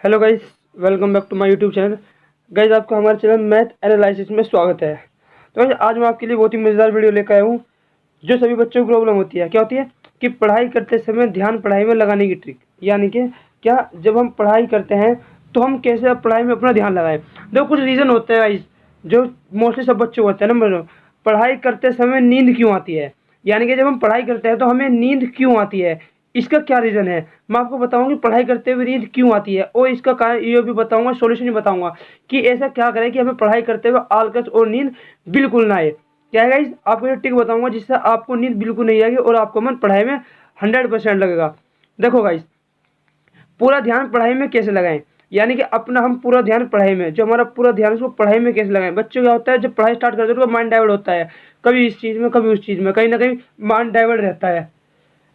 Hello guys, welcome back to my YouTube channel. Guys, आपका हमारे channel math analysis में स्वागत है। तो गाइस, आज मैं आपके लिए बहुत ही मज़ेदार वीडियो लेकर आया हूँ जो सभी बच्चों को प्रॉब्लम होती है। क्या होती है कि पढ़ाई करते समय ध्यान पढ़ाई में लगाने की ट्रिक, यानी कि क्या जब हम पढ़ाई करते हैं तो हम कैसे पढ़ाई में अपना ध्यान लगाएं। देखो, कुछ रीज़न होते हैं गाइस जो मोस्टली सब बच्चों को होते हैं। नंबर 1, पढ़ाई करते समय नींद क्यों आती है, यानी कि जब हम पढ़ाई करते हैं तो हमें नींद क्यों आती है, इसका क्या रीज़न है। मैं आपको बताऊंगा कि पढ़ाई करते हुए नींद क्यों आती है, और इसका कारण ये भी बताऊंगा, सॉल्यूशन भी बताऊंगा कि ऐसा क्या करें कि हमें पढ़ाई करते हुए आलस और नींद बिल्कुल ना आए। क्या है गाइस, आपको ये ट्रिक बताऊंगा जिससे आपको नींद बिल्कुल नहीं आएगी और आपको मन पढ़ाई में 100% लगेगा। देखो गाइस, पूरा ध्यान पढ़ाई में कैसे लगाएं, यानी कि अपना हम पूरा ध्यान पढ़ाई में, जो हमारा पूरा ध्यान है उसको पढ़ाई में कैसे लगाएं। बच्चों क्या होता है, जब पढ़ाई स्टार्ट करते हैं तो माइंड डाइवर्ट होता है, कभी इस चीज़ में कभी उस चीज़ में, कहीं ना कहीं माइंड डाइवर्ट रहता है।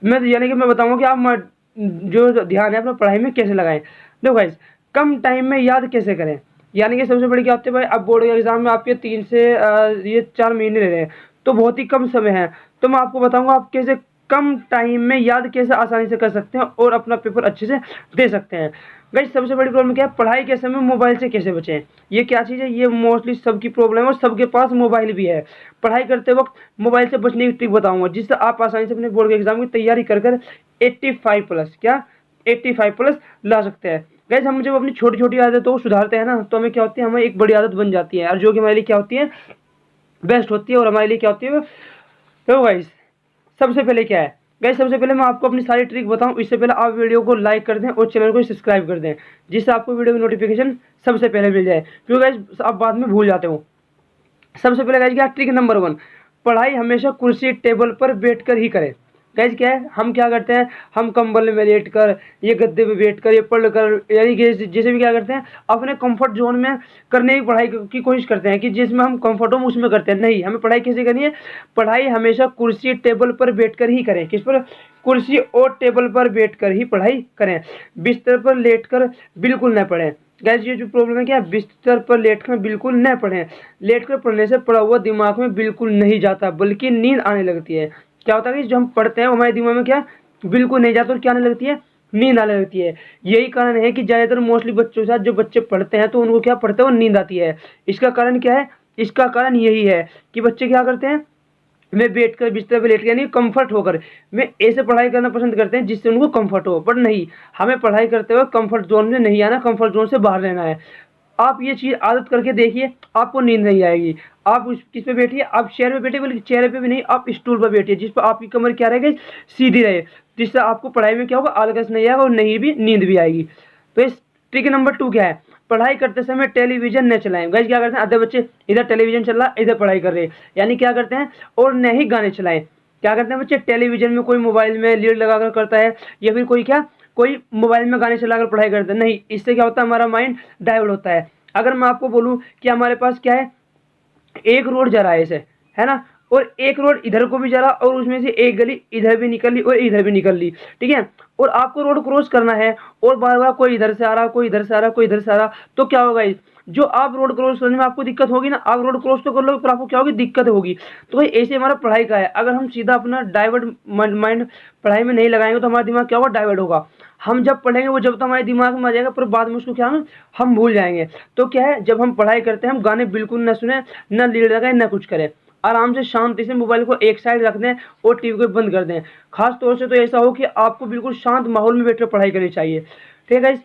यानी कि मैं बताऊंगा कि आप जो ध्यान है अपना पढ़ाई में कैसे लगाएं। देखो गाइस, कम टाइम में याद कैसे करें, यानी कि सबसे बड़ी क्या होती है भाई, अब बोर्ड के एग्जाम में आपके 3 से ये 4 महीने रह रहे हैं, तो बहुत ही कम समय है। तो मैं आपको बताऊंगा आप कैसे कम टाइम में याद कैसे आसानी से कर सकते हैं और अपना पेपर अच्छे से दे सकते हैं। गाइस, सबसे बड़ी प्रॉब्लम क्या है, पढ़ाई के समय मोबाइल से कैसे बचें। ये क्या चीज़ है, ये मोस्टली सबकी प्रॉब्लम है और सबके पास मोबाइल भी है। पढ़ाई करते वक्त मोबाइल से बचने की ट्रिक बताऊंगा जिससे आप आसानी से अपने बोर्ड के एग्जाम की तैयारी कर 85 प्लस, क्या 85 प्लस ला सकते हैं। गाइस, हम जब अपनी छोटी छोटी आदतों को सुधारते हैं ना, तो हमें क्या होती है, हमें एक बड़ी आदत बन जाती है और जो कि हमारे लिए क्या होती है, बेस्ट होती है और हमारे लिए क्या होती है। तो गाइस, सबसे पहले क्या है, गाइस सबसे पहले मैं आपको अपनी सारी ट्रिक बताऊं, इससे पहले आप वीडियो को लाइक कर दें और चैनल को सब्सक्राइब कर दें जिससे आपको वीडियो की नोटिफिकेशन सबसे पहले मिल जाए, क्योंकि गाइस आप बाद में भूल जाते हो। सबसे पहले गाइस क्या, ट्रिक नंबर 1, पढ़ाई हमेशा कुर्सी टेबल पर बैठकर ही करें। गाइस क्या है, हम क्या करते हैं, हम कंबल में लेट कर, ये गद्दे पे बैठ कर, ये पढ़ कर, यानी कि जैसे भी क्या करते हैं, अपने कंफर्ट जोन में करने की पढ़ाई की कोशिश करते हैं कि जिसमें हम कंफर्ट हो उसमें करते हैं। नहीं, हमें पढ़ाई कैसे करनी है, पढ़ाई हमेशा कुर्सी टेबल पर बैठकर ही करें। किस पर, कुर्सी और टेबल पर बैठकर ही पढ़ाई करें। बिस्तर पर लेटकर बिल्कुल न पढ़ें। गैस, ये जो प्रॉब्लम है क्या, बिस्तर पर लेटकर बिल्कुल न पढ़ें। लेटकर पढ़ने से पढ़ा हुआ दिमाग में बिल्कुल नहीं जाता, बल्कि नींद आने लगती है। क्या होता है कि जो हम पढ़ते हैं हमारे दिमाग में क्या बिल्कुल नहीं जाता और क्या आने लगती है, नींद आने लगती है। यही कारण है कि ज़्यादातर मोस्टली बच्चों के साथ जो बच्चे पढ़ते हैं तो उनको क्या पढ़ते हैं और नींद आती है। इसका कारण क्या है, इसका कारण यही है कि बच्चे क्या करते हैं, मैं बैठकर बिस्तर पे लेट के, यानी कंफर्ट होकर मैं ऐसे पढ़ाई करना पसंद करते हैं जिससे उनको कंफर्ट हो। पर नहीं, हमें पढ़ाई करते हुए कंफर्ट जोन में नहीं आना, कंफर्ट जोन से बाहर रहना है। आप ये चीज़ आदत करके देखिए, आपको नींद नहीं आएगी। आप किस पे बैठिए, आप चेयर पे बैठिए, बल्कि चेयर पे भी नहीं, आप स्टूल पर बैठिए जिस पर आपकी कमर क्या रहेगी, सीधी रहे, जिससे आपको पढ़ाई में क्या होगा, आलस नहीं आएगा और नहीं भी नींद भी आएगी। तो इस ट्रिक नंबर 2 क्या है, पढ़ाई करते समय टेलीविजन न चलाएं। गाइस क्या करते हैं, आधे बच्चे इधर टेलीविजन चल रहा है इधर पढ़ाई कर रहे हैं, यानी क्या करते हैं, और न ही गाने चलाएं। क्या करते हैं बच्चे, टेलीविजन में कोई मोबाइल में लीड लगाकर करता है, या फिर कोई क्या, कोई मोबाइल में गाने चलाकर पढ़ाई करता है। नहीं, इससे क्या होता है, हमारा माइंड डाइवर्ट होता है। अगर मैं आपको बोलूं कि हमारे पास क्या है, एक रोड जा रहा है ऐसे, है ना, और एक रोड इधर को भी जा रहा और उसमें से एक गली इधर भी निकल ली और इधर भी निकल ली, ठीक है, और आपको रोड क्रॉस करना है और बार बार कोई इधर से आ रहा, कोई इधर से आ रहा, कोई इधर से आ रहा, तो क्या होगा इस, जो आप रोड क्रॉस करने में आपको दिक्कत होगी ना, आप रोड क्रॉस तो कर लो पर आपको क्या होगी, दिक्कत होगी। तो भाई ऐसे हमारा पढ़ाई का है, अगर हम सीधा अपना डाइवर्ट माइंड पढ़ाई में नहीं लगाएंगे तो हमारा दिमाग क्या होगा, डाइवर्ट होगा। हम जब पढ़ेंगे वो जब तो हमारे दिमाग में आ जाएगा, पर बाद में उसको क्या हम भूल जाएंगे। तो क्या है, जब हम पढ़ाई करते हैं हम गाने बिल्कुल ना सुने, ना लीड लगाए, ना कुछ करें, आराम से शांति से मोबाइल को एक साइड रख दें और टीवी को बंद कर दें। खास तौर से तो ऐसा हो कि आपको बिल्कुल शांत माहौल में बैठकर पढ़ाई करनी चाहिए, ठीक है गाइस।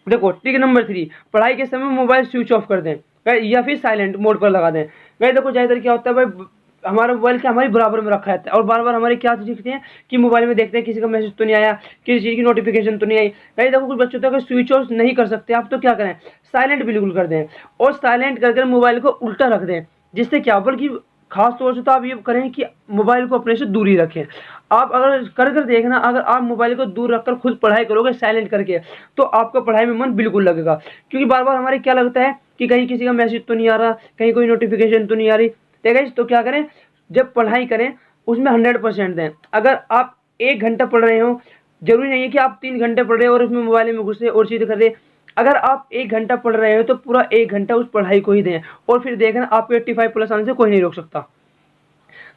देखो, ट्रिक नंबर 3, पढ़ाई के समय मोबाइल स्विच ऑफ कर दें या फिर साइलेंट मोड पर लगा दें। गाइस देखो, ज़्यादातर क्या होता है भाई, हमारा मोबाइल क्या हमारी बराबर में रखा रहता है और बार बार हमारी क्या चीज़ दिखती है कि मोबाइल में देखते हैं किसी का मैसेज तो नहीं आया, किसी चीज़ की नोटिफिकेशन तो नहीं आई। गाइस देखो, कुछ बच्चों तक स्विच ऑफ नहीं कर सकते आप, तो क्या करें, साइलेंट बिल्कुल कर दें और साइलेंट करके मोबाइल को उल्टा रख दें, जिससे क्या, बल्कि खास तौर से तो आप ये करें कि मोबाइल को अपने से दूर ही रखें। आप अगर कर देखना, अगर आप मोबाइल को दूर रखकर खुद पढ़ाई करोगे साइलेंट करके, तो आपका पढ़ाई में मन बिल्कुल लगेगा। क्योंकि बार बार हमारे क्या लगता है कि कहीं किसी का मैसेज तो नहीं आ रहा, कहीं कोई नोटिफिकेशन तो नहीं आ रही, ठीक है। तो क्या करें, जब पढ़ाई करें उसमें 100% दें। अगर आप 1 घंटा पढ़ रहे हो, जरूरी नहीं है कि आप 3 घंटे पढ़ रहे हो और उसमें मोबाइल में घुसे और चीज़ कर रहे। अगर आप 1 घंटा पढ़ रहे हो तो पूरा 1 घंटा उस पढ़ाई को ही दें और फिर देखना आपको 85 प्लस आने से कोई नहीं रोक सकता।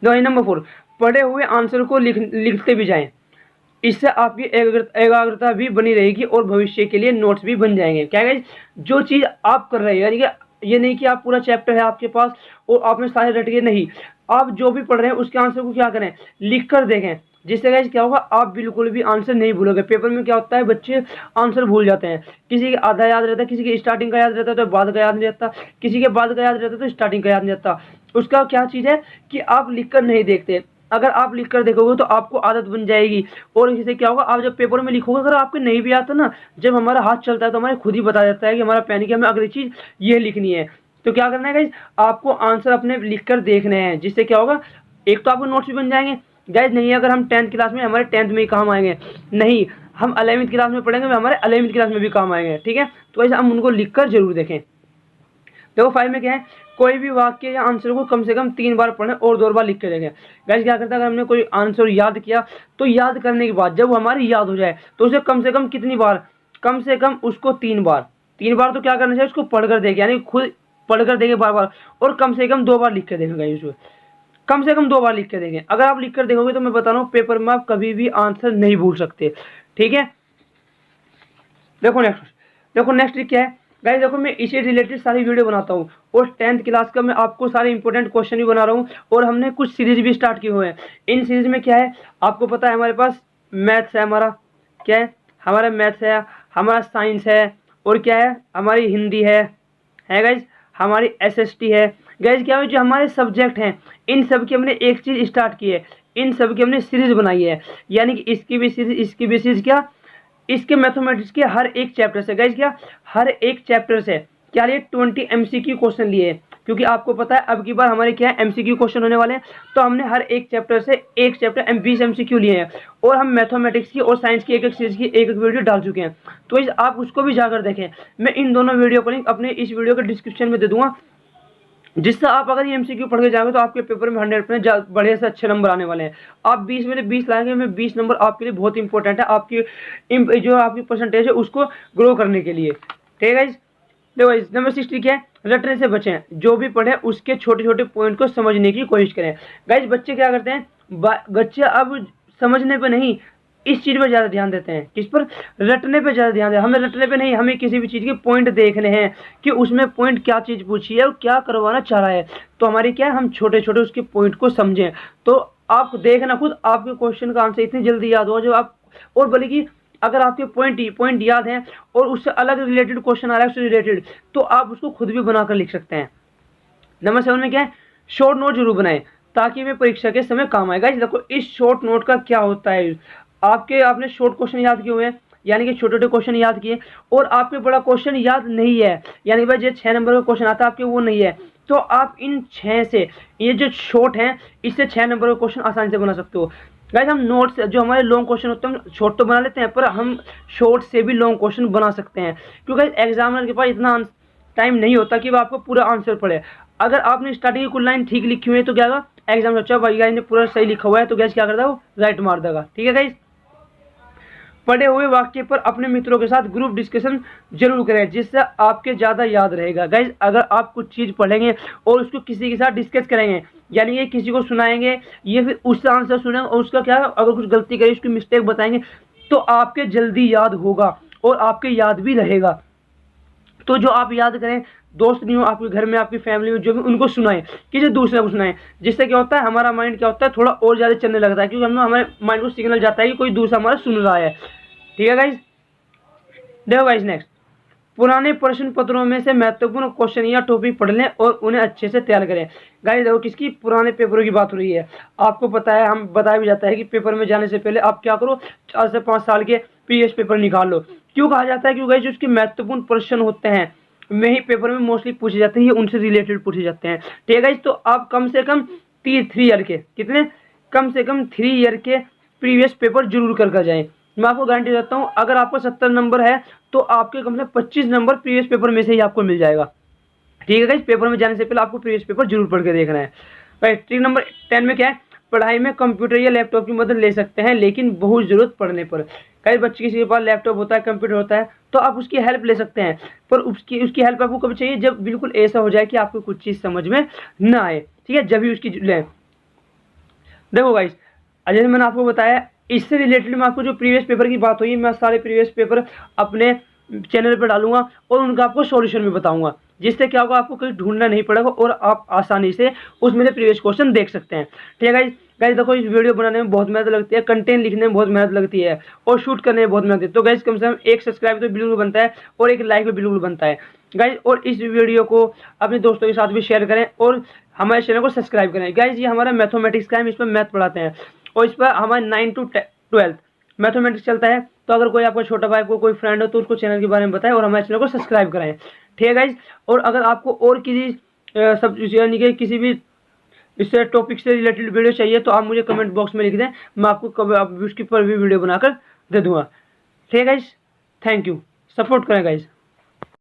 दवाई नंबर 4, पढ़े हुए आंसर को लिखते भी जाएं। इससे आपकी एकाग्रता भी बनी रहेगी और भविष्य के लिए नोट्स भी बन जाएंगे। क्या गाइस, जो चीज़ आप कर रहे हैं, यानी कि ये नहीं कि आप पूरा चैप्टर है आपके पास और आपने सारे रट गए, नहीं, आप जो भी पढ़ रहे हैं उसके आंसर को क्या करें, लिख कर देखें। जिससे गाइस क्या होगा, आप बिल्कुल भी आंसर नहीं भूलोगे। पेपर में क्या होता है, बच्चे आंसर भूल जाते हैं, किसी के आधा याद रहता है, किसी के स्टार्टिंग का याद रहता है तो बाद का याद नहीं रहता, किसी के बाद का याद रहता है तो स्टार्टिंग का याद नहीं रहता। उसका क्या चीज़ है कि आप लिख कर नहीं देखते। अगर आप लिख कर देखोगे तो आपको आदत बन जाएगी। और इससे क्या होगा, आप जब पेपर में लिखोगे, अगर आपको नहीं भी आता ना, जब हमारा हाथ चलता है तो हमारे खुद ही बता देता है कि हमारा पेन की हमें अगली चीज़ ये लिखनी है। तो क्या करना है गाइज, आपको आंसर अपने लिख कर देखने हैं। जिससे क्या होगा, एक तो आपको नोट्स भी बन जाएंगे। गाइज नहीं, अगर हम 10th क्लास में, हमारे 10th में ही काम आएंगे, नहीं हम 11th क्लास में पढ़ेंगे, हमारे 11th क्लास में भी काम आएंगे। ठीक है, तो वैसे हम उनको लिख कर जरूर देखें। देखो 5 में क्या है, कोई भी वाक्य या आंसर को कम से कम 3 बार पढ़ें और 2 बार लिख के देखें। गाइस क्या करता है, अगर हमने कोई आंसर याद किया तो याद करने के बाद जब हमारी याद हो जाए तो उसे कम से कम कितनी बार, कम से कम उसको 3 बार, 3 बार तो क्या करना चाहिए, उसको पढ़कर देखें, यानी खुद पढ़कर देखें बार बार, और कम से कम 2 बार लिख के देखें। गाइस उसको कम से कम 2 बार लिख के देखें। अगर आप लिख कर देखोगे तो मैं बता रहा हूँ, पेपर में आप कभी भी आंसर नहीं भूल सकते। ठीक है, देखो नेक्स्ट क्या है गाइस, देखो मैं इसी रिलेटेड सारी वीडियो बनाता हूँ और 10th क्लास का मैं आपको सारे इंपॉर्टेंट क्वेश्चन भी बना रहा हूँ, और हमने कुछ सीरीज भी स्टार्ट किए हुए हैं। इन सीरीज में क्या है, आपको पता है हमारे पास मैथ्स है, हमारा क्या है, हमारा मैथ्स है, हमारा साइंस है, और क्या है, हमारी हिंदी है गाइज, हमारी SST है। गाइज क्या है, जो हमारे सब्जेक्ट हैं इन सब की हमने एक चीज़ स्टार्ट की है, इन सब की हमने सीरीज बनाई है, यानी कि इसकी भी सीरीज क्या, इसके मैथमेटिक्स के हर एक चैप्टर से गाइज क्या, हर एक चैप्टर से क्या लिए 20 MCQ क्वेश्चन लिए, क्योंकि आपको पता है अब की बार हमारे क्या है MCQ क्वेश्चन होने वाले हैं। तो हमने हर एक चैप्टर से एक चैप्टर 20 MCQ लिए हैं, और हम मैथमेटिक्स की और साइंस की एक एक सीरीज की एक एक वीडियो डाल चुके हैं। तो इस आप उसको भी जाकर देखें। मैं इन दोनों वीडियो को लिंक अपने इस वीडियो के डिस्क्रिप्शन में दे दूंगा, जिससे आप अगर ये MCQ पढ़ के जाओगे तो आपके पेपर में 100% बढ़िया से अच्छे नंबर आने वाले हैं। आप 20 में 20 लाएंगे, में 20 नंबर आपके लिए बहुत इंपॉर्टेंट है, आपकी जो आपकी परसेंटेज है उसको ग्रो करने के लिए। ठीक है, देखो नंबर 60 क्या है, रटने से बचें, जो भी पढ़े उसके छोटे छोटे पॉइंट को समझने की कोशिश करें। गाइज बच्चे क्या करते हैं, बच्चे अब समझने पे नहीं, इस चीज़ पर ज़्यादा ध्यान देते हैं, किस पर, रटने पे ज़्यादा ध्यान दें। हमें रटने पे नहीं, हमें किसी भी चीज़ के पॉइंट देखने हैं कि उसमें पॉइंट क्या चीज़ पूछी है और क्या करवाना चाह रहा है। तो हमारी क्या है, हम छोटे छोटे उसके पॉइंट को समझें। तो आप देखना खुद आपके क्वेश्चन का आंसर इतनी जल्दी याद हो जो आप, और बल्कि अगर आपके पॉइंट याद हैं और उससे अलग रिलेटेड क्वेश्चन आ रहा है उससे रिलेटेड, तो आप उसको खुद भी बनाकर लिख सकते हैं। नंबर 7 में क्या है, शॉर्ट नोट जरूर बनाएं ताकि वे परीक्षा के समय काम आएगा। देखो इस शॉर्ट नोट का क्या होता है, आपने शॉर्ट क्वेश्चन याद किए हुए हैं, यानी कि छोटे छोटे क्वेश्चन याद किए, और आपके बड़ा क्वेश्चन याद नहीं है, यानी भाई जो 6 नंबर का क्वेश्चन आता है आपके वो नहीं है, तो आप इन 6 से, ये जो शॉर्ट हैं इससे 6 नंबर का क्वेश्चन आसानी से बना सकते हो। गाइस हम नोट्स जो हमारे लॉन्ग क्वेश्चन होते हैं हम शॉर्ट तो बना लेते हैं, पर हम शॉर्ट से भी लॉन्ग क्वेश्चन बना सकते हैं, क्योंकि एग्जामिनर के पास इतना टाइम नहीं होता कि वो आपको पूरा आंसर पढ़े। अगर आपने स्टार्टिंग की कुल लाइन ठीक लिखी हुई है तो क्या होगा, एग्जाम अच्छा भाई गाइस ने पूरा सही लिखा हुआ है तो गैस क्या करता है, वो राइट मार देगा। ठीक है गाइस, पढ़े हुए वाक्य पर अपने मित्रों के साथ ग्रुप डिस्कशन जरूर करें, जिससे आपके ज़्यादा याद रहेगा। गाइज अगर आप कुछ चीज़ पढ़ेंगे और उसको किसी के साथ डिस्कस करेंगे, यानी ये किसी को सुनाएंगे, ये फिर उससे आंसर सुनेंगे और उसका क्या, अगर कुछ गलती करें उसकी मिस्टेक बताएंगे, तो आपके जल्दी याद होगा और आपके याद भी रहेगा। तो जो आप याद करें, दोस्त नहीं हो आपके घर में, आपकी फैमिली में जो भी, उनको सुनाएं, किसी दूसरे को सुनाएं। जिससे क्या होता है, हमारा माइंड क्या होता है, थोड़ा और ज़्यादा चलने लगता है, क्योंकि हमारे माइंड को सिग्नल जाता है कि कोई दूसरा हमारा सुन रहा है। ठीक है गाइज, देखो गाइज नेक्स्ट, पुराने प्रश्न पत्रों में से महत्वपूर्ण क्वेश्चन या टॉपिक पढ़ लें और उन्हें अच्छे से तैयार करें। गाइज देखो किसकी, पुराने पेपरों की बात हो रही है। आपको पता है, हम बताया भी जाता है कि पेपर में जाने से पहले आप क्या करो, 4 से 5 साल के प्रीवियस पेपर निकाल लो। क्यों कहा जाता है, क्योंकि जो उसके महत्वपूर्ण प्रश्न होते हैं में ही पेपर में मोस्टली पूछे जाते हैं, उनसे रिलेटेड पूछे जाते हैं। ठीक है गाइज, तो आप कम से कम 3 ईयर के, कितने, कम से कम 3 ईयर के प्रीवियस पेपर जरूर कर जाएं। मैं आपको गारंटी देता हूँ, अगर आपको 70 नंबर है तो आपके कम से 25 नंबर प्रीवियस पेपर में से ही आपको मिल जाएगा। ठीक है गाइस, पेपर में जाने से पहले आपको प्रीवियस पेपर जरूर पढ़ के देखना है। राइट, ट्रिक नंबर 10 में क्या है, पढ़ाई में कंप्यूटर या लैपटॉप की मदद ले सकते हैं, लेकिन बहुत जरूरत पड़ने पर। कई बच्चे किसी के पास लैपटॉप होता है, कंप्यूटर होता है, तो आप उसकी हेल्प ले सकते हैं, पर उसकी हेल्प आपको कब चाहिए, जब बिल्कुल ऐसा हो जाए कि आपको कुछ चीज़ समझ में ना आए। ठीक है, जब भी उसकी लें। देखो गाइस, जैसे मैंने आपको बताया इससे रिलेटेड मैं आपको जो प्रीवियस पेपर की बात हुई, मैं सारे प्रीवियस पेपर अपने चैनल पर डालूंगा और उनका आपको सॉल्यूशन भी बताऊंगा, जिससे क्या होगा, आपको कहीं ढूंढना नहीं पड़ेगा और आप आसानी से उस मेरे प्रीवियस क्वेश्चन देख सकते हैं। ठीक है गाइज। गाइज देखो, इस वीडियो बनाने में बहुत मेहनत लगती है, कंटेंट लिखने में बहुत मेहनत लगती है और शूट करने में बहुत मेहनत लगती है। तो गाइज कम से कम एक सब्सक्राइब तो बिल्कुल बनता है और एक लाइक भी बिल्कुल बनता है गाइज। और इस वीडियो को अपने दोस्तों के साथ भी शेयर करें और हमारे चैनल को सब्सक्राइब करें। गाइज ये हमारा मैथमेटिक्स का है, हम इस पर मैथ पढ़ाते हैं और इस पर हमारे 9 to 12 मैथमेटिक्स चलता है। तो अगर कोई आपका छोटा भाई, कोई फ्रेंड हो तो उसको चैनल के बारे में बताएं और हमारे चैनल को सब्सक्राइब कराएं। ठीक है गाइज। और अगर आपको और किसी सब यानी कि किसी भी इससे टॉपिक से रिलेटेड वीडियो चाहिए तो आप मुझे कमेंट बॉक्स में लिख दें, मैं आपको कभी उसके पर भी वीडियो बनाकर दे दूंगा। ठीक है गाइज, थैंक यू, सपोर्ट करें गाइज।